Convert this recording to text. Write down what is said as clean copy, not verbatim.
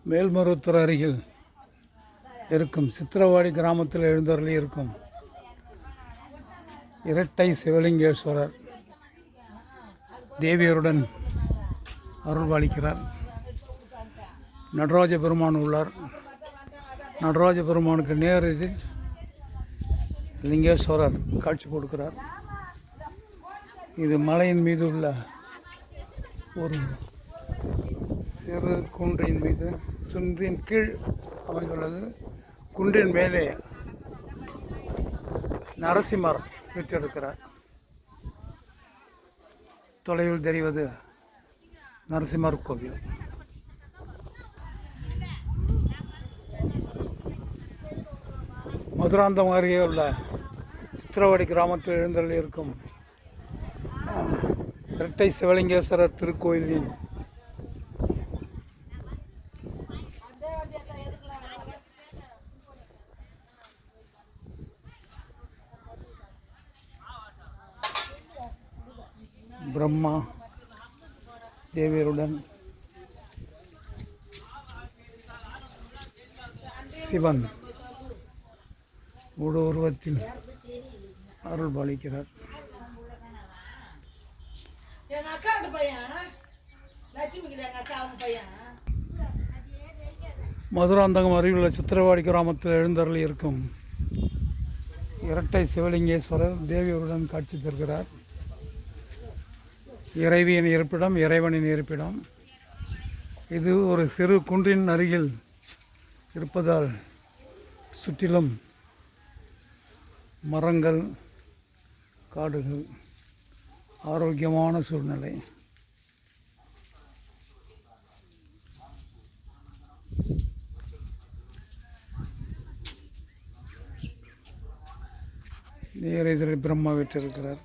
மேல்மருவத்தூர் அருகில் இருக்கும் சித்திரவாடி கிராமத்தில் எழுந்தருளி இருக்கும் இரட்டை சிவலிங்கேஸ்வரர் தேவியருடன் அருள்பாலிக்கிறார். நடராஜ பெருமான் உள்ளார். நடராஜ பெருமானுக்கு நேர் எதிர் லிங்கேஸ்வரர் காட்சி கொடுக்கிறார். இது மலையின் மீது உள்ள ஒரு சிறு குன்றின் மீது குன்றின் கீழ் அமைந்துள்ளது. குன்றின் மேலே நரசிம்மர் வீற்றிருக்கிறார். தொலைவில் தெரிவது நரசிம்மர் கோவில். மதுராந்தகம் அருகே உள்ள சித்திரவாடி கிராமத்தில் எழுந்தருளி இருக்கும் இரட்டை சிவலிங்கேஸ்வரர் திருக்கோயிலின் பிரம்மா தேவியருடன் சிவன் உருவத்தில் அருள் பாலிக்கிறார். மதுராந்தகம் அருகிலுள்ள சித்திரவாடி கிராமத்தில் எழுந்தருளி இருக்கும் இரட்டை சிவலிங்கேஸ்வரர் தேவியருடன் காட்சி தருகிறார். இறைவியின் இருப்பிடம், இறைவனின் இருப்பிடம். இது ஒரு சிறு குன்றின் அருகில் இருப்பதால் சுற்றிலும் மரங்கள், காடுகள், ஆரோக்கியமான சூழ்நிலை. நேர் எதிரில் பிரம்மா வீற்றிருக்கிறார்.